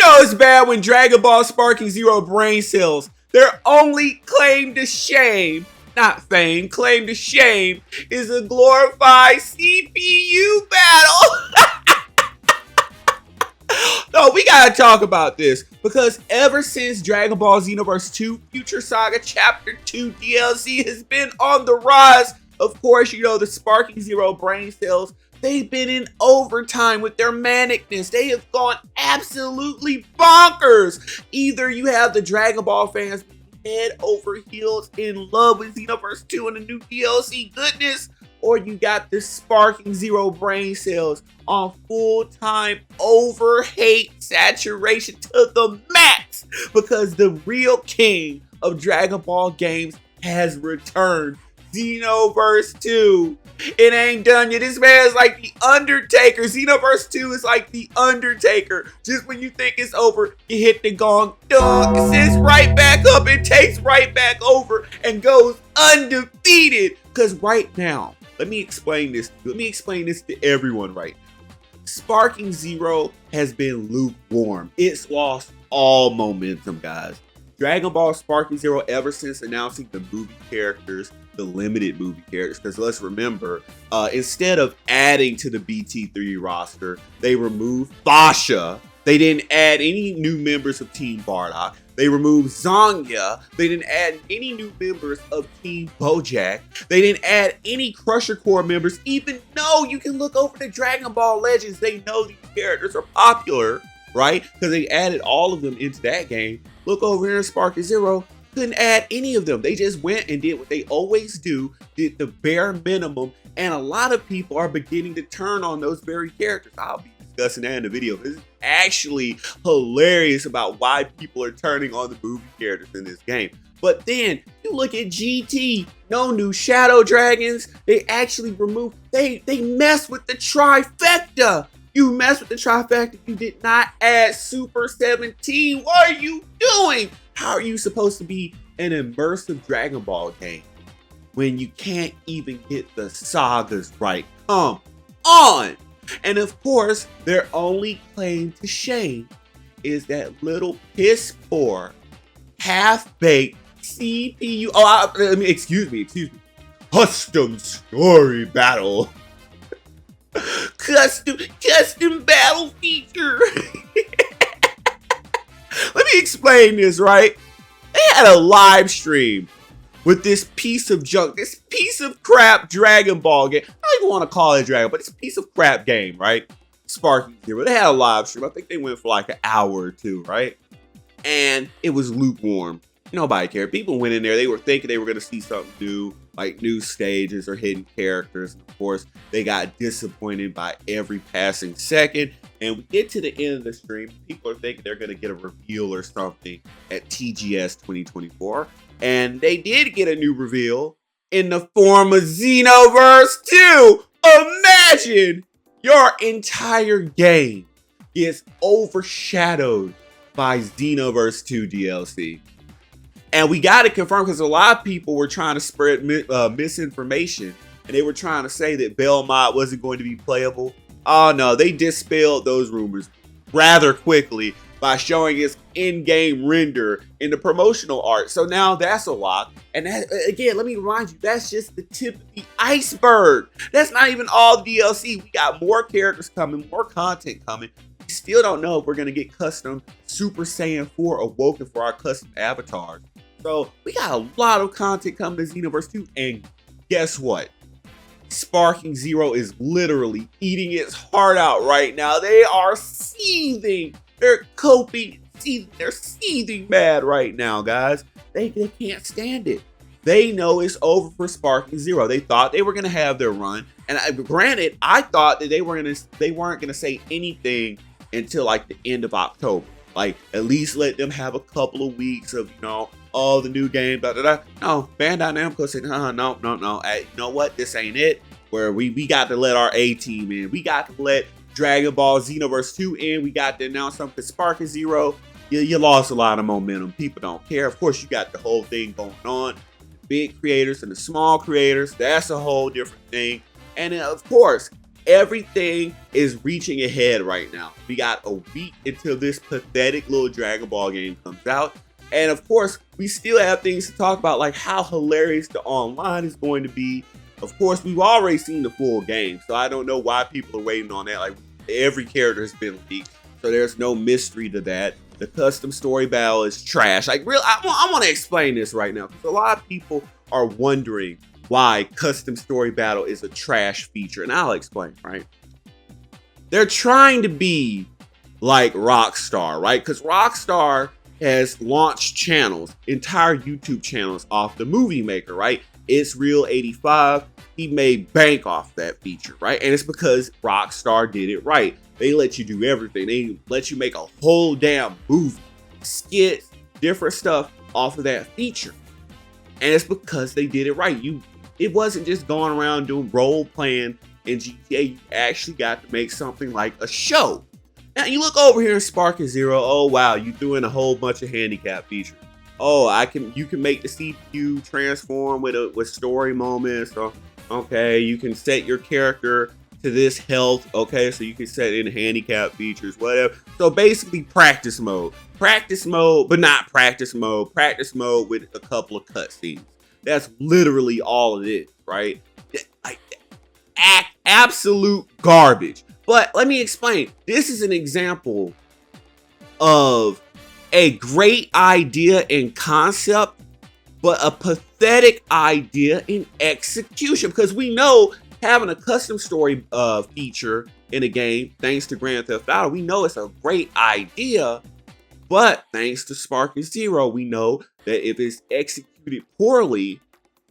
know it's bad when Dragon Ball Sparking Zero brain cells, their only claim to shame, not fame, claim to shame, is a glorified CPU battle. No, we gotta talk about this because ever since Dragon Ball Xenoverse 2 Future Saga Chapter 2 DLC has been on the rise, of course, you know, the Sparking Zero brain cells, they've been in overtime with their manicness. They have gone absolutely bonkers. Either you have the Dragon Ball fans head over heels in love with Xenoverse 2 and the new DLC goodness, or you got the Sparking Zero brain cells on full-time over-hate saturation to the max because the real king of Dragon Ball games has returned. Xenoverse 2. It ain't done yet. This man is like the Undertaker. Xenoverse 2 is like the Undertaker. Just when you think it's over, you hit the gong. Dunk. It sits right back up and takes right back over and goes undefeated. Because right now, let me explain this. Let me explain this to everyone right now. Sparking Zero has been lukewarm. It's lost all momentum, guys. Dragon Ball Sparking Zero, ever since announcing the movie characters, the limited movie characters, because let's remember, instead of adding to the BT3 roster, they removed Basha. They didn't add any new members of Team Bardock. They removed Zanya. They didn't add any new members of Team Bojack. They didn't add any Crusher Core members, even though you can look over the Dragon Ball Legends. They know these characters are popular, right? Because they added all of them into that game. Look over here in Sparking Zero. Couldn't add any of them. They just went and did what they always do, did the bare minimum, and a lot of people are beginning to turn on those very characters. I'll be discussing that in the video. This is actually hilarious about why people are turning on the movie characters in this game. But then you look at GT, no new Shadow Dragons. They actually removed, they mess with the trifecta. You mess with the trifecta, you did not add Super 17. What are you doing? How are you supposed to be an immersive Dragon Ball game when you can't even get the sagas right? Come on! And of course, their only claim to shame is that little piss poor, half-baked CPU. Excuse me. Custom story battle. Custom battle feature. Let me explain this, right? They had a live stream with this piece of junk, this piece of crap Dragon Ball game. I don't even want to call it Dragon, but it's a piece of crap game, right? Sparking Zero. They had a live stream. I think they went for like an hour or two, right? And it was lukewarm. Nobody cared. People went in there. They were thinking they were going to see something new, like new stages or hidden characters. And of course, they got disappointed by every passing second. And we get to the end of the stream. People are thinking they're going to get a reveal or something at TGS 2024. And they did get a new reveal in the form of Xenoverse 2. Imagine your entire game gets overshadowed by Xenoverse 2 DLC. And we got to confirm because a lot of people were trying to spread misinformation. And they were trying to say that Belmont wasn't going to be playable. Oh no, they dispelled those rumors rather quickly by showing its in-game render in the promotional art. So now that's a lock. And that, again, let me remind you, that's just the tip of the iceberg. That's not even all DLC. We got more characters coming, more content coming. We still don't know if we're going to get custom Super Saiyan 4 Awoken for our custom avatars. So we got a lot of content coming to Xenoverse 2. And guess what? Sparking Zero is literally eating its heart out right now. They are seething. They're coping. They're seething mad right now, guys. They can't stand it. They know it's over for Sparking Zero. They thought they were gonna have their run, and granted, I thought that they weren't gonna say anything until like the end of October. Like at least let them have a couple of weeks of all the new games. No, Bandai Namco said no. Hey, you know what? This ain't it. Where we got to let our A team in. We got to let Dragon Ball Xenoverse 2 in. We got to announce something. Sparking Zero, you lost a lot of momentum. People don't care. Of course, you got the whole thing going on. The big creators and the small creators, that's a whole different thing. And then, of course, Everything is reaching ahead right now. We got a week until this pathetic little Dragon Ball game comes out. And of course, we still have things to talk about, like how hilarious the online is going to be. Of course, we've already seen the full game, so I don't know why people are waiting on that. Like, every character has been leaked, so there's no mystery to that. The custom story battle is trash. Like, real, I want to explain this right now, because a lot of people are wondering why custom story battle is a trash feature, and I'll explain, right? They're trying to be like Rockstar, right? Because Rockstar has launched channels, entire YouTube channels off the Movie Maker, right? It's Real 85. He made bank off that feature, right? And it's because Rockstar did it right. They let you do everything. They let you make a whole damn movie, skits, different stuff off of that feature. And it's because they did it right. It wasn't just going around doing role playing in GTA. You actually got to make something like a show. Now you look over here in Sparking Zero. Oh wow, you threw in a whole bunch of handicap features. Oh, you can make the CPU transform with story moments. So, okay, you can set your character to this health. Okay, so you can set in handicap features, whatever. So basically, practice mode, but not practice mode. Practice mode with a couple of cutscenes. That's literally all it is, right? Like, absolute garbage. But let me explain. This is an example of a great idea in concept, but a pathetic idea in execution. Because we know having a custom story feature in a game, thanks to Grand Theft Auto, we know it's a great idea. But thanks to Sparking Zero, we know that if it's executed poorly,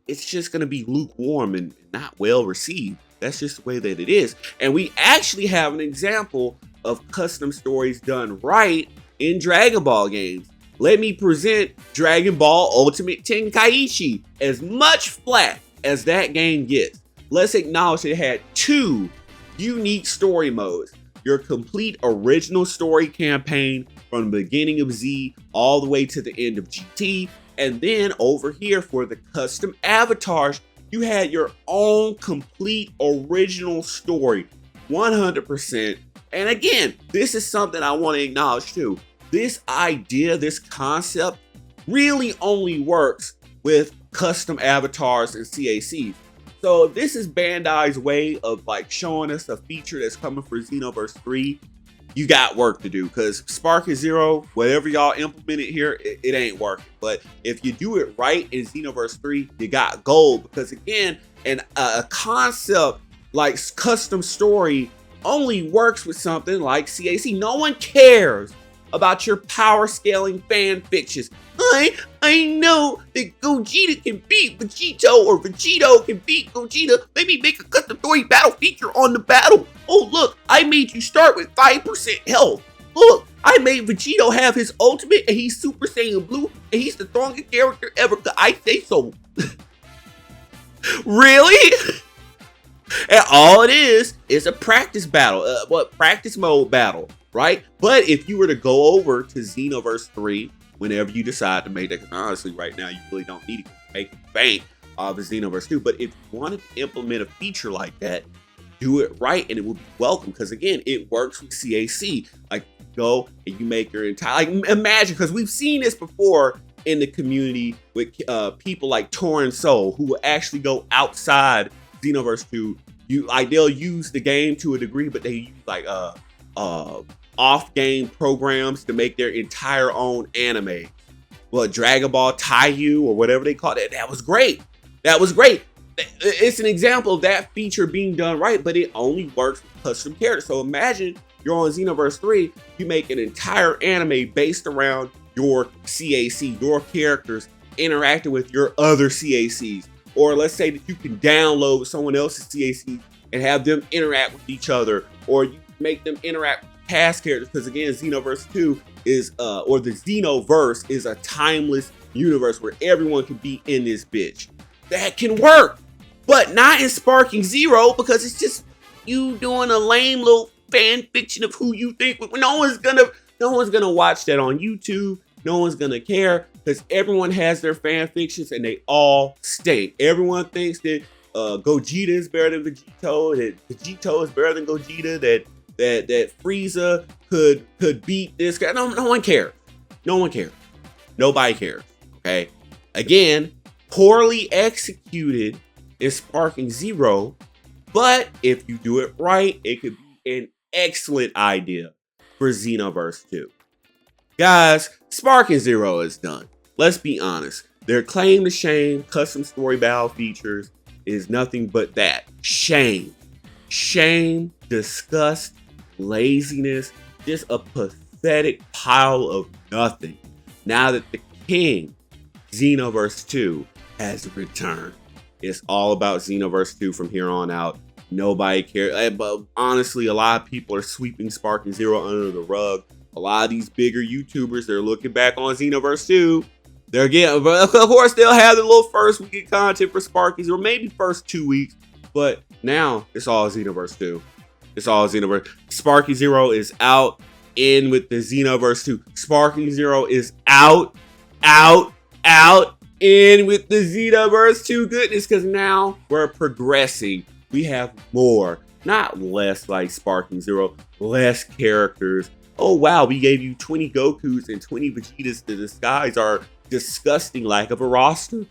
it's just going to be lukewarm and not well received. That's just the way that it is. And we actually have an example of custom stories done right in Dragon Ball games. Let me present Dragon Ball Ultimate Tenkaichi. As much flack as that game gets, let's acknowledge it had two unique story modes. Your complete original story campaign from the beginning of Z all the way to the end of GT. And then over here for the custom avatars, you had your own complete original story, 100%. And again, this is something I want to acknowledge too. This idea, this concept really only works with custom avatars and CACs. So if this is Bandai's way of like showing us a feature that's coming for Xenoverse 3, you got work to do, because Sparking Zero, whatever y'all implemented here, it ain't working. But if you do it right in Xenoverse 3, you got gold. Because again, a concept like custom story only works with something like CAC. No one cares about your power scaling fan fictions. I know that Gogeta can beat Vegito, or Vegito can beat Gogeta. Maybe make a custom story battle feature on the battle. Oh look, I made you start with 5% health. Look, I made Vegito have his ultimate and he's Super Saiyan Blue and he's the strongest character ever. I say so. Really? And all it is a practice battle. Practice mode battle, right? But if you were to go over to Xenoverse 3, whenever you decide to make that, because honestly, right now, you really don't need to make a bank of a Xenoverse 2. But if you wanted to implement a feature like that, do it right and it will be welcome. Because again, it works with CAC. Like, go and you make your entire, like, imagine, because we've seen this before in the community with people like Torrent Soul, who will actually go outside Xenoverse 2. They'll use the game to a degree, but they use like off-game programs to make their entire own anime. Well, Dragon Ball Taiyu or whatever they call it. That was great. That was great. It's an example of that feature being done right, but it only works with custom characters. So imagine you're on Xenoverse 3, you make an entire anime based around your CAC, your characters interacting with your other CACs. Or let's say that you can download someone else's CAC and have them interact with each other, or you make them interact with past characters. Because again, Xenoverse 2 is, or the Xenoverse is a timeless universe where everyone can be in this bitch. That can work, but not in Sparking Zero, because it's just you doing a lame little fan fiction of who you think. No one's gonna watch that on YouTube. No one's gonna care, because everyone has their fan fictions and they all stink. Everyone thinks that Gogeta is better than Vegito, that Vegito is better than Gogeta, that Frieza could beat this guy. No one cares. No one cares. Nobody cares. Okay. Again, poorly executed is Sparking Zero, but if you do it right, it could be an excellent idea for Xenoverse 2. Guys, Sparking Zero is done. Let's be honest. Their claim to shame custom story battle features is nothing but that. Shame. Shame, disgust, laziness, just a pathetic pile of nothing. Now that the king, Xenoverse 2, has returned. It's all about Xenoverse 2 from here on out. Nobody cares. But honestly, a lot of people are sweeping Sparking Zero under the rug. A lot of these bigger YouTubers, they're looking back on Xenoverse 2. They're getting, of course, they'll have the little first week of content for Sparking Zero, maybe first 2 weeks. But now it's all Xenoverse 2. It's all Xenoverse. Sparking Zero is out, in with the Xenoverse 2. Sparking Zero is out, in with the Xenoverse 2 goodness, because now we're progressing. We have more, not less, like Sparking Zero, less characters. Oh wow, we gave you 20 Gokus and 20 Vegetas to disguise our disgusting lack of a roster.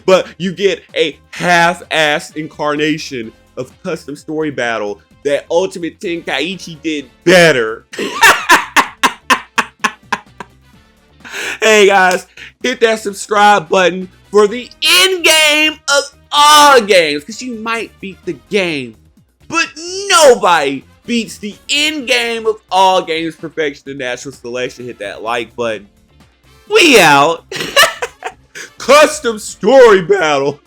But you get a half-assed incarnation of custom story battle that Ultimate Tenkaichi did better. Hey guys, hit that subscribe button for the end game of all games, because you might beat the game, but nobody beats the end game of all games, perfection and natural selection. Hit that like button. We out. Custom story battle.